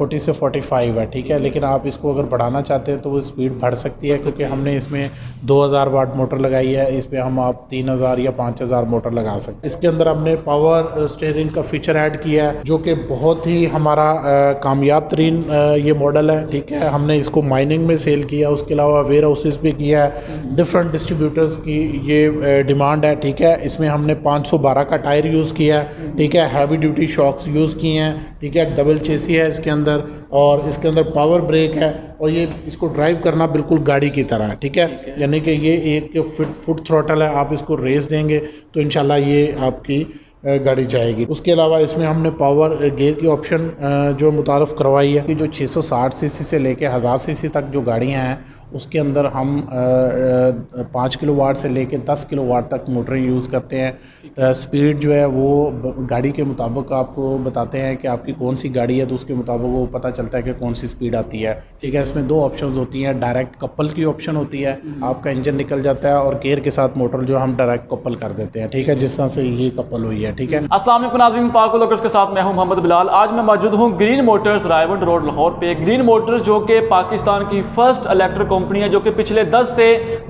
40 से 45 है, ठीक है। लेकिन आप इसको अगर बढ़ाना चाहते हैं तो वो स्पीड बढ़ सकती है, क्योंकि हमने इसमें 2000 वाट मोटर लगाई है। इसमें हम आप 3000 या 5000 मोटर लगा सकते हैं। इसके अंदर हमने पावर स्टीयरिंग का फीचर ऐड किया है, जो कि बहुत ही हमारा कामयाब तरीन ये मॉडल है, ठीक है। हमने इसको माइनिंग में सेल किया, उसके अलावा वेयर हाउसेस पे किया है। डिफरेंट डिस्ट्रीब्यूटर्स की ये डिमांड है, ठीक है। इसमें हमने 512 का टायर यूज़ किया है, ठीक है। हैवी ड्यूटी शॉक्स यूज़ किए हैं, ठीक है। डबल चेसी है इसके अंदर, और इसके अंदर पावर ब्रेक है, और ये इसको ड्राइव करना बिल्कुल गाड़ी की तरह है, ठीक है। यानी कि ये एक फुट थ्रॉटल है, आप इसको रेस देंगे तो इंशाल्लाह ये आपकी गाड़ी जाएगी। उसके अलावा इसमें हमने पावर गियर की ऑप्शन जो मुतारफ़ करवाई है कि जो 660 सीसी से लेके 1000 सीसी तक जो गाड़ियां हैं उसके अंदर हम 5 किलोवाट से लेके 10 किलोवाट तक मोटरें यूज़ करते हैं। स्पीड जो है वो गाड़ी के मुताबिक आपको बताते हैं कि आपकी कौन सी गाड़ी है, तो उसके मुताबिक वो पता चलता है कि कौन सी स्पीड आती है, ठीक है। इसमें 2 ऑप्शंस होती हैं, डायरेक्ट कपल की ऑप्शन होती है, आपका इंजन निकल जाता है, और गेयर के साथ मोटर जो हम डायरेक्ट कपल कर देते हैं, ठीक है, जिस तरह से ये कपल हुई है, ठीक है। अस्सलाम वालेकुम नाज़रीन, पाक व्लॉगर्स के साथ मैं हूं मोहम्मद बिलाल। आज मैं मौजूद हूं Green Motors Raiwind road Lahore पे। ग्रीन मोटर्स जो कि पाकिस्तान की फर्स्ट इलेक्ट्रिक कंपनी है, जो कि पिछले 10 से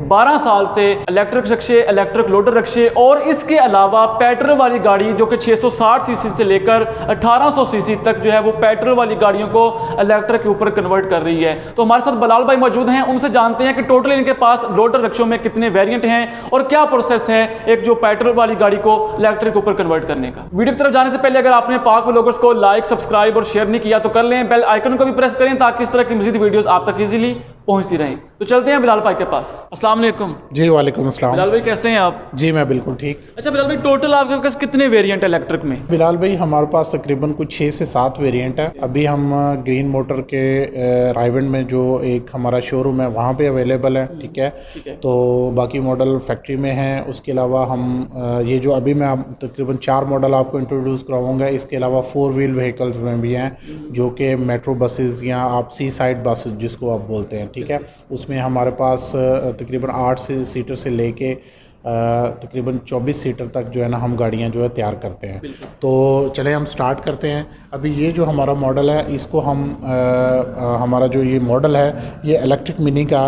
12 साल से इलेक्ट्रिक रिक्शे, इलेक्ट्रिक लोडर रिक्शे और इसके अलावा पेट्रोल वाली गाड़ी जो कि 660 सीसी से लेकर 1800 सीसी तक जो है वो पेट्रोल वाली गाड़ियों को इलेक्ट्रिक के ऊपर कन्वर्ट कर रही है। तो हमारे साथ बिलाल भाई मौजूद हैं, उनसे जानते हैं कि टोटल इनके पास लोडर रिक्शों में कितने वेरिएंट हैं और क्या प्रोसेस है एक जो पेट्रोल वाली गाड़ी को इलेक्ट्रिक के ऊपर कन्वर्ट करने का। वीडियो की तरफ जाने से पहले अगर आपने पाक व्लॉगर्स को लाइक, सब्सक्राइब और शेयर नहीं किया तो कर लें, बेल आइकन को भी प्रेस करें ताकि इस तरह की मजीद वीडियोस आप तक इजीली पहुंचती रहें। तो चलते हैं बिलाल भाई के पास। अस्सलाम वालेकुम। जी वालेकुम अस्सलाम। बिलाल भाई कैसे हैं आप? जी मैं बिल्कुल ठीक। अच्छा बिलाल भाई, टोटल आपके पास कितने वेरिएंट इलेक्ट्रिक में? बिलाल भाई हमारे पास तकरीबन कुछ 6 से 7 वेरिएंट है। अभी हम ग्रीन मोटर के रायवंड में जो एक हमारा शोरूम है वहाँ पे अवेलेबल है, ठीक है। तो बाकी मॉडल फैक्ट्री में हैं। उसके अलावा हम ये जो अभी मैं तकरीबन 4 मॉडल आपको इंट्रोड्यूस करवाऊँगा। इसके अलावा 4 व्हील व्हीकल्स में भी हैं, जो कि मेट्रो बसेस या आप सी साइड बस जिसको आप बोलते हैं, ठीक है। उसमें हमारे पास तकरीबन 8 सीटर से लेके तकरीबन 24 सीटर तक जो है ना हम गाड़ियां जो है तैयार करते हैं। तो चले हम स्टार्ट करते हैं। अभी ये जो हमारा मॉडल है इसको हम हमारा जो ये मॉडल है ये इलेक्ट्रिक मिनी का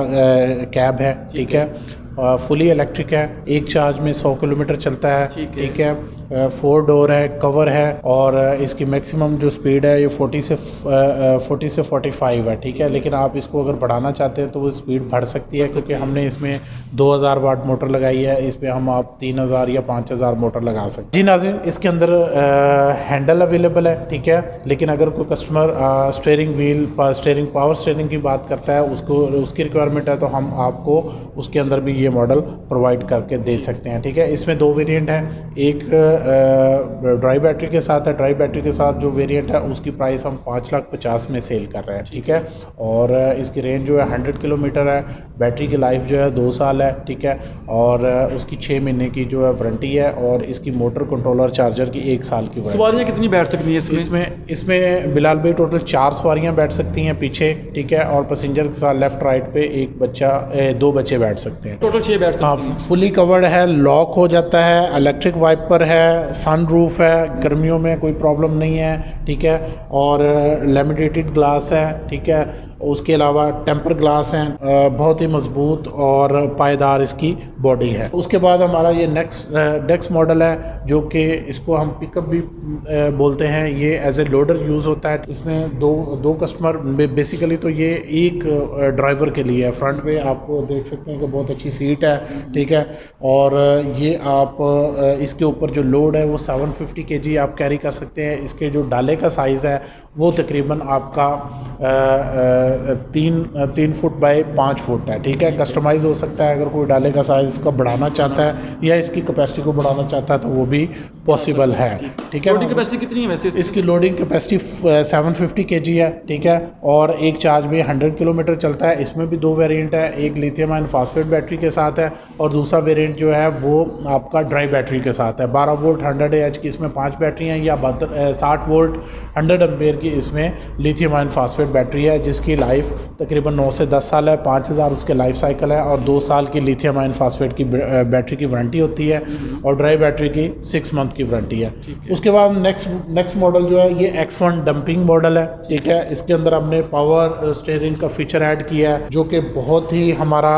कैब है, ठीक है। फुली इलेक्ट्रिक है, एक चार्ज में 100 किलोमीटर चलता है, ठीक है। 4 डोर है, कवर है, और इसकी मैक्सिमम जो स्पीड है ये 40 से 45 है, ठीक है। लेकिन आप इसको अगर बढ़ाना चाहते हैं तो वो स्पीड बढ़ सकती है, क्योंकि हमने इसमें 2000 वाट मोटर लगाई है। इसमें हम आप 3000 या 5000 मोटर लगा सकते हैं। जी नाज़रीन, इसके अंदर हैंडल अवेलेबल है, ठीक है। लेकिन अगर कोई कस्टमर स्टीयरिंग पावर स्टीयरिंग की बात करता है, उसकी रिक्वायरमेंट है, तो हम आपको उसके अंदर भी ये मॉडल प्रोवाइड करके दे सकते हैं, ठीक है। इसमें 2 वेरिएंट हैं, एक ड्राई बैटरी के साथ है। ड्राई बैटरी के साथ जो वेरिएंट है उसकी प्राइस हम 5,50,000 में सेल कर रहे हैं, ठीक है। और इसकी रेंज जो है 100 किलोमीटर है। बैटरी की लाइफ जो है 2 साल है, ठीक है। और उसकी 6 महीने की जो है वारंटी है, और इसकी मोटर कंट्रोलर चार्जर की 1 साल की वारंटी। सवारियाँ कितनी बैठ सकती हैं इसमें बिलाल भाई टोटल 4 सवारियाँ बैठ सकती हैं पीछे, ठीक है। और पैसेंजर के साथ लेफ्ट राइट पे 2 बच्चे बैठ सकते हैं। टोटल 6 बैठ सकते हैं। हाँ, फुली कवर्ड है, लॉक हो जाता है, इलेक्ट्रिक वाइपर है, सन रूफ है, गर्मियों में कोई प्रॉब्लम नहीं है, ठीक है। और लैमिनेटेड ग्लास है, ठीक है। उसके अलावा टेम्पर ग्लास हैं, बहुत ही मजबूत और पायदार इसकी बॉडी है। उसके बाद हमारा ये नेक्स्ट मॉडल है, जो कि इसको हम पिकअप भी बोलते हैं। ये एज ए लोडर यूज़ होता है। इसमें दो कस्टमर, बेसिकली तो ये एक ड्राइवर के लिए है। फ्रंट पे आपको देख सकते हैं कि बहुत अच्छी सीट है, ठीक है। और ये आप इसके ऊपर जो लोड है वो 750 kg आप कैरी कर सकते हैं। इसके जो डाले का साइज़ है वो तकरीबन आपका 3 फुट बाय 5 फुट है, ठीक है। कस्टमाइज़ हो सकता है, अगर कोई डाले का साइज़ इसका बढ़ाना चाहता है या इसकी कैपेसिटी को बढ़ाना चाहता है तो वो भी पॉसिबल है, ठीक है। लोडिंग कैपेसिटी कितनी है वैसे? इसकी लोडिंग कैपेसिटी 750 kg है, ठीक है। और एक चार्ज में 100 किलोमीटर चलता है। इसमें भी 2 वेरिएंट है, एक लिथियम आयन फॉस्फेट बैटरी के साथ है, और दूसरा वेरिएंट जो है वो आपका ड्राई बैटरी के साथ है। 12 वोल्ट 100 AH की इसमें 5 बैटरियाँ, या 60 वोल्ट 100 एम्पेयर की इसमें लिथियम आयन फॉस्फेट बैटरी है, जिसकी लाइफ तकरीबन 9 से 10 साल है, 5000 उसके लाइफ साइकिल है और 2 साल की लिथियम आयन फास्फेट की बैटरी की वारंटी होती है और ड्राई बैटरी की 6 मंथ की वारंटी है। उसके बाद नेक्स्ट मॉडल जो है ये X1 डंपिंग मॉडल है, ठीक है। इसके अंदर हमने पावर स्टीयरिंग का फीचर ऐड किया है जो कि बहुत ही हमारा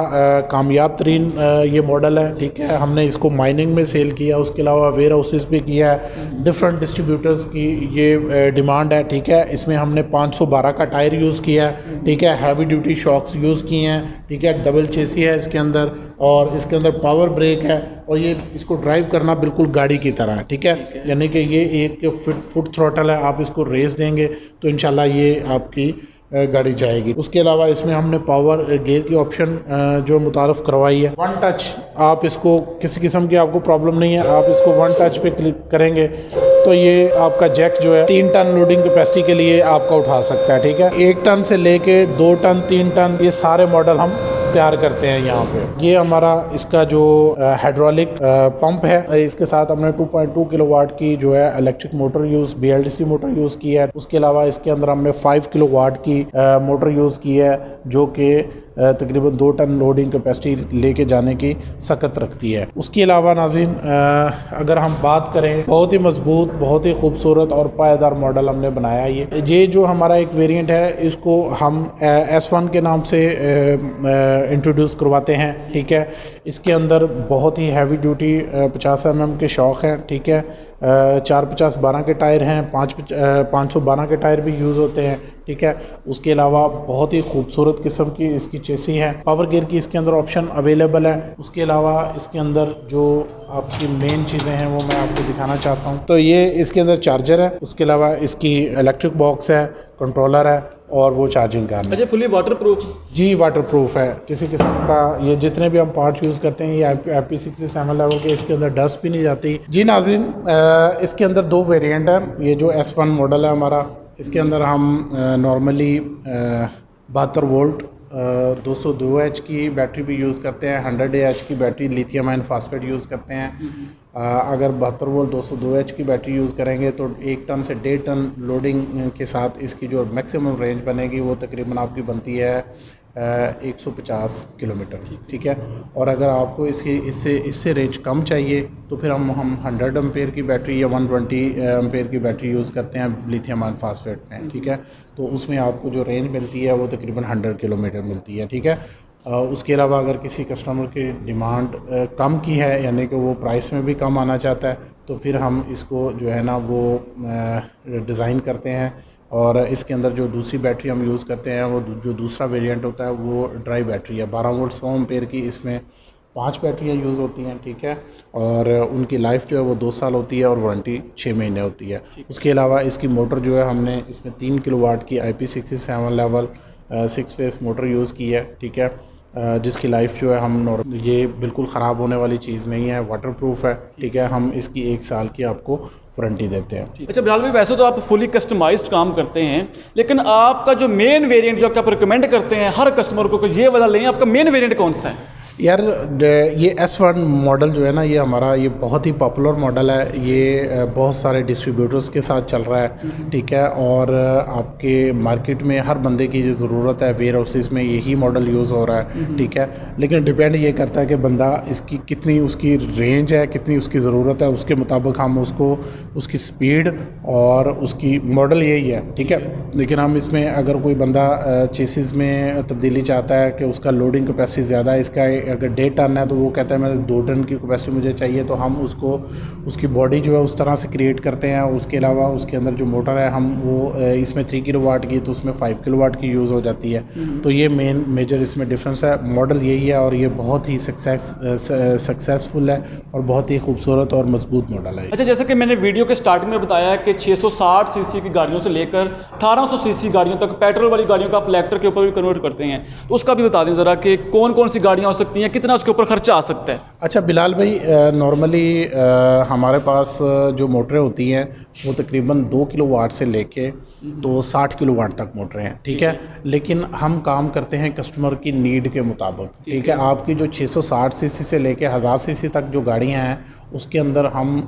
कामयाब तरीन ये मॉडल है, ठीक है। हमने इसको माइनिंग में सेल किया, उसके अलावा वेयर हाउसेस भी किया है, डिफरेंट डिस्ट्रीब्यूटर्स की ये डिमांड है, ठीक है। इसमें हमने 512 का टायर यूज़ किया है, ठीक है। हैवी ड्यूटी शॉक्स यूज़ किए हैं, ठीक है। डबल चेसी है इसके अंदर और इसके अंदर पावर ब्रेक है और ये इसको ड्राइव करना बिल्कुल गाड़ी की तरह है, ठीक है। यानी कि ये एक फुट थ्रॉटल है, आप इसको रेस देंगे तो इंशाल्लाह ये आपकी गाड़ी जाएगी। उसके अलावा इसमें हमने पावर गियर की ऑप्शन जो मुतारफ़ करवाई है। वन टच, आप इसको किसी किस्म की आपको प्रॉब्लम नहीं है, आप इसको वन टच पे क्लिक करेंगे तो ये आपका जैक जो है 3 टन लोडिंग कैपेसिटी के लिए आपका उठा सकता है, ठीक है। 1 टन से लेके 2 टन 3 टन ये सारे मॉडल हम तैयार करते हैं यहाँ पे। ये हमारा इसका जो हाइड्रोलिक पंप है, इसके साथ हमने 2.2 किलोवाट की जो है electric motor use BLDC motor use की है। उसके अलावा इसके अंदर हमने 5 किलोवाट की मोटर यूज़ की है जो कि तकरीबन 2 टन लोडिंग कैपेसिटी लेके जाने की सकत रखती है। उसके अलावा नाज़रीन अगर हम बात करें, बहुत ही मजबूत, बहुत ही खूबसूरत और पायदार मॉडल हमने बनाया। ये जो हमारा एक वेरिएंट है इसको हम S1 के नाम से इंट्रोड्यूस करवाते हैं, ठीक है। इसके अंदर बहुत ही हैवी ड्यूटी 50 mm के शॉक हैं, ठीक है। 450-12 के टायर हैं, 512 के टायर भी यूज़ होते हैं, ठीक है। उसके अलावा बहुत ही खूबसूरत किस्म की इसकी चेसी है, पावर गियर की इसके अंदर ऑप्शन अवेलेबल है। उसके अलावा इसके अंदर जो आपकी मेन चीज़ें हैं वो मैं आपको दिखाना चाहता हूँ। तो ये इसके अंदर चार्जर है, उसके अलावा इसकी इलेक्ट्रिक बॉक्स है, कंट्रोलर है और वो चार्जिंग कार्ड है। अच्छा, फुली वाटर प्रूफ? जी, वाटर प्रूफ है। किसी किस्म का ये जितने भी हम पार्ट यूज़ करते हैं ये IP67 लेवल के, इसके अंदर डस्ट भी नहीं जाती। जी नाज़रीन, इसके अंदर 2 वेरिएंट हैं। ये जो S1 मॉडल है हमारा, इसके अंदर हम नॉर्मली 72 वोल्ट 202H की बैटरी भी यूज़ करते हैं, 100Ah की battery lithium ion phosphate use करते हैं। अगर 72 वोल्ट 202H की बैटरी यूज़ करेंगे तो 1 टन से 1.5 टन लोडिंग के साथ इसकी जो मैक्सिमम रेंज बनेगी वो तकरीबन आपकी बनती है 150 किलोमीटर, ठीक है। और अगर आपको इससे रेंज कम चाहिए तो फिर हम 100 एम्पेयर की बैटरी या 120 एम्पेयर की बैटरी यूज़ करते हैं लिथियम आयन फास्फेट में, ठीक है। तो उसमें आपको जो रेंज मिलती है वो तकरीबन 100 किलोमीटर मिलती है, ठीक है। उसके अलावा अगर किसी कस्टमर की डिमांड कम की है, यानी कि वो प्राइस में भी कम आना चाहता है, तो फिर हम इसको जो है ना वो डिज़ाइन करते हैं और इसके अंदर जो दूसरी बैटरी हम यूज़ करते हैं वो जो दूसरा वेरिएंट होता है वो ड्राई बैटरी है। 12 वोल्ट 100 एम्पेयर की इसमें 5 बैटरियाँ यूज़ होती हैं, ठीक है। और उनकी लाइफ जो है वो 2 साल होती है और वारंटी 6 महीने होती है। उसके अलावा इसकी मोटर जो है हमने इसमें 3 किलोवाट की IP67 level 6 face motor use की है, ठीक है। जिसकी लाइफ जो है हम ये बिल्कुल ख़राब होने वाली चीज़ नहीं है, वाटर प्रूफ है, ठीक है। हम इसकी 1 साल की आपको वारंटी देते हैं। अच्छा बिलाल भाई, वैसे तो आप फुली कस्टमाइज्ड काम करते हैं, लेकिन आपका जो मेन वेरिएंट जो आप रिकमेंड करते हैं हर कस्टमर को ये वाला लें, आपका मेन वेरिएंट कौन सा है? यार ये S1 मॉडल जो है ना ये हमारा ये बहुत ही पॉपुलर मॉडल है। ये बहुत सारे डिस्ट्रीब्यूटर्स के साथ चल रहा है, ठीक है। और आपके मार्केट में हर बंदे की जो ज़रूरत है वेयर हाउसेस में यही मॉडल यूज़ हो रहा है, ठीक है। लेकिन डिपेंड ये करता है कि बंदा इसकी कितनी उसकी रेंज है, कितनी उसकी ज़रूरत है, उसके मुताबिक हम उसको उसकी स्पीड और उसकी मॉडल यही है, ठीक है। लेकिन हम इसमें अगर कोई बंदा चेसिस में तब्दीली चाहता है कि उसका लोडिंग कैपेसिटी ज़्यादा है, इसका अगर 1.5 टन है तो वो कहता है मेरे 2 टन की कैपेसिटी मुझे चाहिए, तो हम उसको उसकी बॉडी जो है उस तरह से क्रिएट करते हैं। उसके अलावा उसके अंदर जो मोटर है हम वो इसमें 3 किलोवाट की तो उसमें 5 किलोवाट की यूज़ हो जाती है। तो ये मेजर इसमें डिफरेंस है। मॉडल यही है और ये बहुत ही सक्सेसफुल है और बहुत ही खूबसूरत और मजबूत मॉडल है। अच्छा, जैसे कि मैंने वीडियो के स्टार्टिंग में बताया कि 660 सीसी की गाड़ियों से लेकर 1800 सीसी गाड़ियों तक पेट्रोल वाली गाड़ियों का आप इलेक्ट्रिक के ऊपर भी कन्वर्ट करते हैं, तो उसका भी बता दें ज़रा कि कौन कौन सी गाड़ियाँ हो सकती हैं, कितना उसके ऊपर खर्चा आ सकता है? अच्छा बिलाल भाई, नॉर्मली हमारे पास जो मोटरें होती हैं वो तकरीबन 2 किलोवाट से लेके तो 60 किलोवाट तक मोटरें हैं, ठीक है। लेकिन हम काम करते हैं कस्टमर की नीड के मुताबिक, ठीक है। आपकी जो 660 सीसी से लेके 1000 सीसी तक जो गाड़ियाँ हैं उसके अंदर हम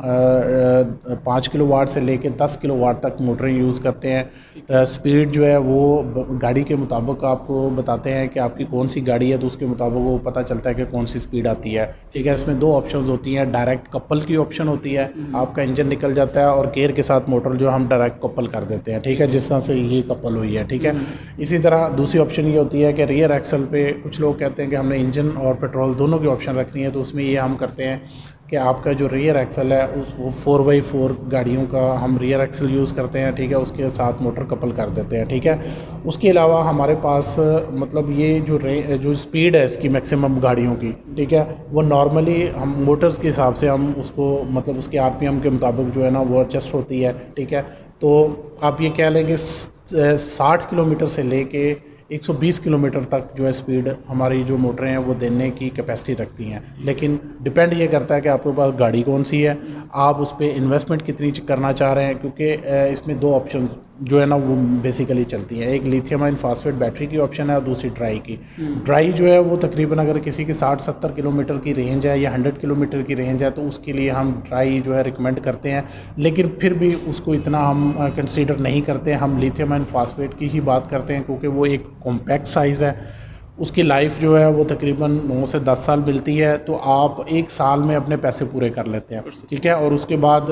5 किलोवाट से लेके 10 किलोवाट तक मोटरें यूज़ करते हैं। स्पीड जो है वो गाड़ी के मुताबिक आपको बताते हैं कि आपकी कौन सी गाड़ी है, तो उसके मुताबिक वो पता चलता है कि कौन सी स्पीड आती है। ठीक है, इसमें 2 ऑप्शंस होती हैं। डायरेक्ट कपल की ऑप्शन होती है, आपका इंजन निकल जाता है और गेयर के साथ मोटर जो हम डायरेक्ट कपल कर देते हैं। ठीक है, जिस तरह से ये कपल हुई है। ठीक है, इसी तरह दूसरी ऑप्शन ये होती है कि रियर एक्सल पे कुछ लोग कहते हैं कि हमने इंजन और पेट्रोल दोनों की ऑप्शन रखनी है, तो उसमें ये हम करते हैं कि आपका जो रियर एक्सल है उस वो 4x4 गाड़ियों का हम रियर एक्सल यूज़ करते हैं। ठीक है, उसके साथ मोटर कपल कर देते हैं। ठीक है, उसके अलावा हमारे पास मतलब ये जो स्पीड है इसकी मैक्सिमम गाड़ियों की, ठीक है, वो नॉर्मली हम मोटर्स के हिसाब से हम उसको मतलब उसके आरपीएम के मुताबिक जो है ना वो एडजस्ट होती है। ठीक है, तो आप ये कह लें कि 60 किलोमीटर से लेके 120 किलोमीटर तक जो है स्पीड हमारी जो मोटरें हैं वो देने की कैपेसिटी रखती हैं। लेकिन डिपेंड ये करता है कि आपके पास गाड़ी कौन सी है, आप उस पर इन्वेस्टमेंट कितनी करना चाह रहे हैं, क्योंकि इसमें 2 ऑप्शन जो है ना वो बेसिकली चलती हैं। एक लिथियम आयन फास्फेट बैटरी की ऑप्शन है और दूसरी ड्राई की। ड्राई जो है वो तकरीबन अगर किसी की 60-70 किलोमीटर की रेंज है या 100 किलोमीटर की रेंज है तो उसके लिए हम ड्राई जो है रिकमेंड करते हैं, लेकिन फिर भी उसको इतना हम कंसीडर नहीं करते। हम लिथियम आयन फास्फेट की ही बात करते हैं क्योंकि वो एक कॉम्पैक्ट साइज़ है, उसकी लाइफ जो है वो तकरीबन 9 से 10 साल मिलती है, तो आप 1 साल में अपने पैसे पूरे कर लेते हैं। ठीक है, और उसके बाद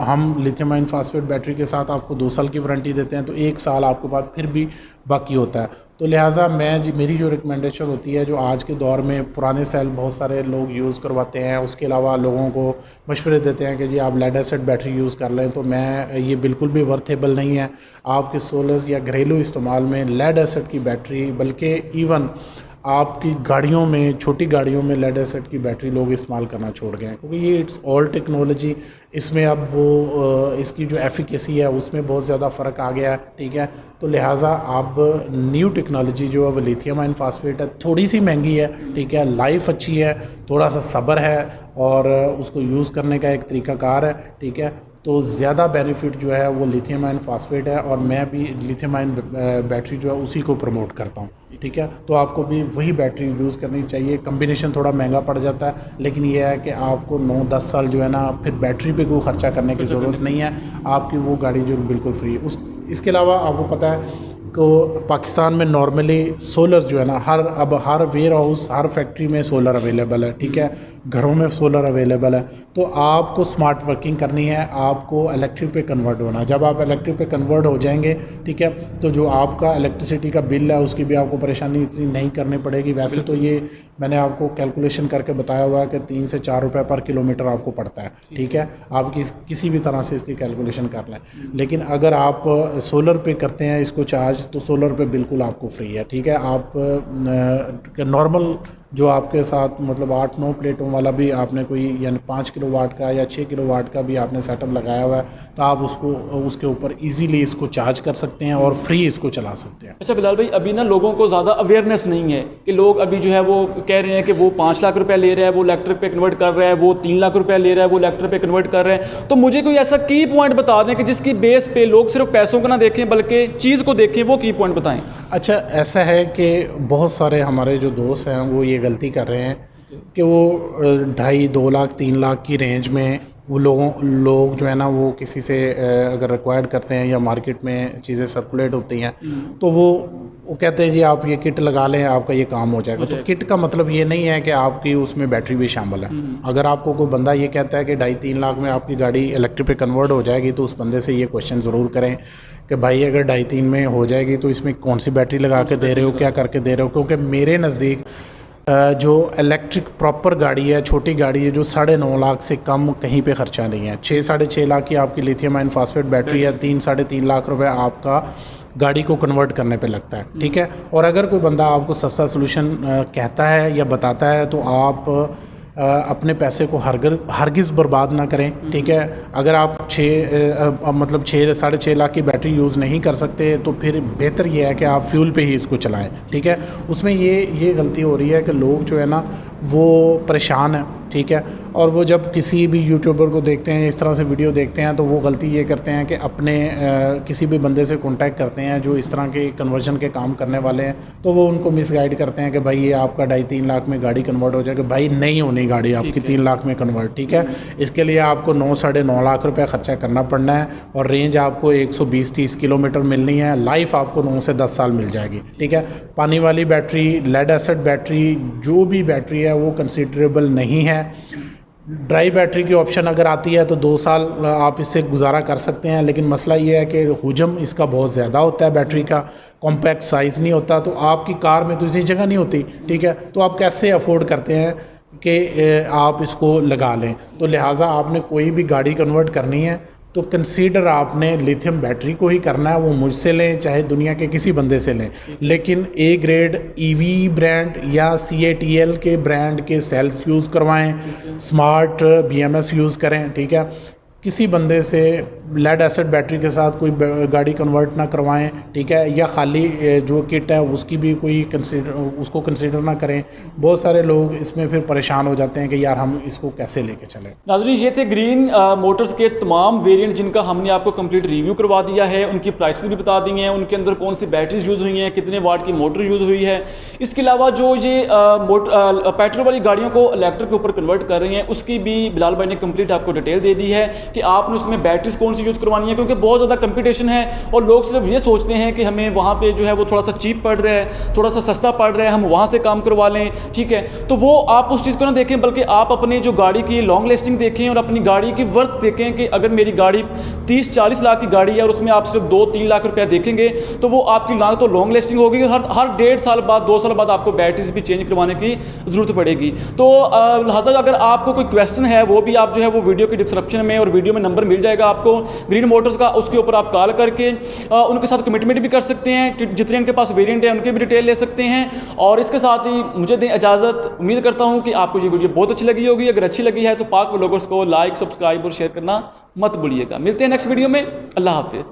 हम लिथियम आयन फास्फेट बैटरी के साथ आपको 2 साल की वारंटी देते हैं, तो 1 साल आपके पास फिर भी बाकी होता है। तो लिहाजा मेरी जो रिकमेंडेशन होती है, जो आज के दौर में पुराने सेल बहुत सारे लोग यूज़ करवाते हैं, उसके अलावा लोगों को मशवरे देते हैं कि जी आप लेड एसिड बैटरी यूज़ कर लें, तो मैं ये बिल्कुल भी वर्थेबल नहीं है। आपके सोलर्स या घरेलू इस्तेमाल में लेड एसिड की बैटरी, बल्कि इवन आपकी गाड़ियों में, छोटी गाड़ियों में लेड एसिड की बैटरी लोग इस्तेमाल करना छोड़ गए हैं, क्योंकि ये इट्स ओल्ड टेक्नोलॉजी। इसमें अब वो इसकी जो एफिकेसी है उसमें बहुत ज़्यादा फ़र्क आ गया है। ठीक है, तो लिहाजा अब न्यू टेक्नोलॉजी जो है वो लिथियम आयन फास्फेट है, थोड़ी सी महंगी है। ठीक है, लाइफ अच्छी है, थोड़ा सा सब्र है और उसको यूज़ करने का एक तरीक़ाकार है। ठीक है, तो ज़्यादा बेनिफिट जो है वो लिथियम आयन फास्फेट है और मैं भी लिथियम आयन बैटरी जो है उसी को प्रमोट करता हूँ। ठीक है, तो आपको भी वही बैटरी यूज़ करनी चाहिए। कम्बिनेशन थोड़ा महंगा पड़ जाता है, लेकिन ये है कि आपको 9-10 साल जो है ना फिर बैटरी पे कोई ख़र्चा करने की ज़रूरत नहीं है, आपकी वो गाड़ी जो बिल्कुल फ्री है। इसके अलावा आपको पता है को पाकिस्तान में नॉर्मली सोलर जो है ना हर वेयर हाउस, हर फैक्ट्री में सोलर अवेलेबल है। ठीक है, घरों में सोलर अवेलेबल है, तो आपको स्मार्ट वर्किंग करनी है, आपको इलेक्ट्रिक पे कन्वर्ट होना है। जब आप इलेक्ट्रिक पे कन्वर्ट हो जाएंगे, ठीक है, तो जो आपका इलेक्ट्रिसिटी का बिल है उसकी भी आपको परेशानी इतनी नहीं करनी पड़ेगी। वैसे तो ये मैंने आपको कैलकुलेशन करके बताया हुआ है कि 3 से 4 रुपये पर किलोमीटर आपको पड़ता है। ठीक है, आप किसी भी तरह से इसकी कैलकुलेशन कर लें, लेकिन अगर आप सोलर पे करते हैं इसको चार्ज, तो सोलर पे बिल्कुल आपको फ्री है। ठीक है, आप नॉर्मल जो आपके साथ मतलब 8-9 प्लेटों वाला भी आपने कोई यानी 5 किलोवाट का या 6 किलोवाट का भी आपने सेटअप लगाया हुआ है, तो आप उसके ऊपर इजीली इसको चार्ज कर सकते हैं और फ्री इसको चला सकते हैं। अच्छा बिलाल भाई, अभी ना लोगों को ज़्यादा अवेयरनेस नहीं है कि लोग अभी जो है वो कह रहे हैं कि वो 5 लाख रुपया ले रहा है वो इलेक्ट्रिक पे कन्वर्ट कर रहा है, वो 3 लाख रुपया ले रहा है वो इलेक्ट्रिक पे कन्वर्ट कर रहे हैं। तो मुझे कोई ऐसा की पॉइंट बता दें कि जिसकी बेस पे लोग सिर्फ पैसों को ना देखें बल्कि चीज़ को देखें, वो की पॉइंट बताएं। अच्छा, ऐसा है कि बहुत सारे हमारे जो दोस्त हैं वो ये गलती कर रहे हैं कि वो 2.5-2 लाख 3 लाख की रेंज में वो लोग जो है ना वो किसी से अगर रिक्वायर्ड करते हैं या मार्केट में चीज़ें सर्कुलेट होती हैं, तो वो कहते हैं जी आप ये किट लगा लें आपका ये काम हो जाएगा। तो किट का मतलब ये नहीं है कि आपकी उसमें बैटरी भी शामिल है। अगर आपको कोई बंदा ये कहता है कि 2.5-3 लाख में आपकी गाड़ी इलेक्ट्रिक पे कन्वर्ट हो जाएगी, तो उस बंदे से ये क्वेश्चन ज़रूर करें कि भाई अगर 2.5-3 में हो जाएगी तो इसमें कौन सी बैटरी लगा के दे रहे हो, क्या करके दे रहे हो। क्योंकि मेरे नज़दीक जो इलेक्ट्रिक प्रॉपर गाड़ी है, छोटी गाड़ी है, जो 9.5 लाख से कम कहीं पे ख़र्चा नहीं है। 6-6.5 लाख की आपकी लिथियम आयन फास्फेट बैटरी है, 3-3.5 लाख रुपए आपका गाड़ी को कन्वर्ट करने पे लगता है। ठीक है, और अगर कोई बंदा आपको सस्ता सोल्यूशन कहता है या बताता है, तो आप अपने पैसे को हरगिज़ बर्बाद ना करें। ठीक है, अगर आप 6-6.5 लाख की बैटरी यूज़ नहीं कर सकते, तो फिर बेहतर ये है कि आप फ्यूल पे ही इसको चलाएं। ठीक है, उसमें ये गलती हो रही है कि लोग जो है ना वो परेशान हैं। ठीक है। और वो जब किसी भी यूट्यूबर को देखते हैं, इस तरह से वीडियो देखते हैं, तो वो गलती ये करते हैं कि अपने किसी भी बंदे से कांटेक्ट करते हैं जो इस तरह के कन्वर्जन के काम करने वाले हैं, तो वो उनको मिसगाइड करते हैं कि भाई ये आपका 2.5-3 लाख में गाड़ी कन्वर्ट हो जाएगी। भाई नहीं होनी गाड़ी आपकी 3 लाख में कन्वर्ट, ठीक है। इसके लिए आपको 9-9.5 लाख रुपये ख़र्चा करना पड़ना है और रेंज आपको 120-130 किलोमीटर मिलनी है। लाइफ आपको 9 से 10 साल मिल जाएगी, ठीक है। पानी वाली बैटरी, लेड एसिड बैटरी, जो भी बैटरी है वो कंसिडरेबल नहीं है। ड्राई बैटरी की ऑप्शन अगर आती है तो 2 साल आप इससे गुजारा कर सकते हैं, लेकिन मसला ये है कि हुजम इसका बहुत ज़्यादा होता है, बैटरी का कॉम्पैक्ट साइज़ नहीं होता, तो आपकी कार में तो इतनी जगह नहीं होती, ठीक है। तो आप कैसे अफोर्ड करते हैं कि आप इसको लगा लें? तो लिहाजा आपने कोई भी गाड़ी कन्वर्ट करनी है तो कंसीडर आपने लिथियम बैटरी को ही करना है। वो मुझसे लें चाहे दुनिया के किसी बंदे से लें, लेकिन ए ग्रेड ईवी ब्रांड या CATL के ब्रांड के सेल्स यूज़ करवाएं, स्मार्ट BMS यूज़ करें, ठीक है। किसी बंदे से लेड एसिड बैटरी के साथ कोई गाड़ी कन्वर्ट ना करवाएं, ठीक है, या खाली जो किट है उसकी भी कोई उसको कंसीडर ना करें। बहुत सारे लोग इसमें फिर परेशान हो जाते हैं कि यार हम इसको कैसे लेके चलें। नाज़रीन, ये थे ग्रीन मोटर्स के तमाम वेरिएंट जिनका हमने आपको कंप्लीट रिव्यू करवा दिया है, उनकी प्राइसेस भी बता दी हैं, उनके अंदर कौन सी बैटरीज यूज़ हुई हैं, कितने वाट की मोटर यूज़ हुई है। इसके अलावा जो ये पेट्रोल वाली गाड़ियों को इलेक्ट्रिक के ऊपर कन्वर्ट कर रही हैं, उसकी भी बिलाल भाई ने कंप्लीट आपको डिटेल दे दी है कि आपने उसमें बैटरीज कौन सी यूज़ करवानी है, क्योंकि बहुत ज़्यादा कंपटीशन है और लोग सिर्फ ये सोचते हैं कि हमें वहाँ पे जो है वो थोड़ा सा चीप पड़ रहा है, थोड़ा सा सस्ता पड़ रहा है, हम वहाँ से काम करवा लें, ठीक है। तो वो आप उस चीज़ को ना देखें, बल्कि आप अपनी जो गाड़ी की लॉन्ग लास्टिंग देखें और अपनी गाड़ी की वर्थ देखें कि अगर मेरी गाड़ी 30-40 लाख की गाड़ी है और उसमें आप सिर्फ 2-3 लाख रुपया देखेंगे तो वो आपकी ना तो लॉन्ग लास्टिंग होगी, हर 1.5 साल बाद 2 साल बाद आपको बैटरीज भी चेंज करवाने की ज़रूरत पड़ेगी। तो लिहाजा अगर आपको कोई क्वेश्चन है वो भी आप जो है वो वीडियो की डिस्क्रिप्शन में और वीडियो में नंबर मिल जाएगा आपको ग्रीन मोटर्स का, उसके ऊपर आप कॉल करके उनके साथ कमिटमेंट भी कर सकते हैं, जितने उनके पास वेरिएंट है उनकी भी डिटेल ले सकते हैं। और इसके साथ ही मुझे दें इजाज़त। उम्मीद करता हूँ कि आपको ये वीडियो बहुत अच्छी लगी होगी। अगर अच्छी लगी है तो पाक व्लॉगर्स को लाइक, सब्सक्राइब और शेयर करना मत भूलिएगा। मिलते हैं नेक्स्ट वीडियो में। अल्लाह हाफिज़।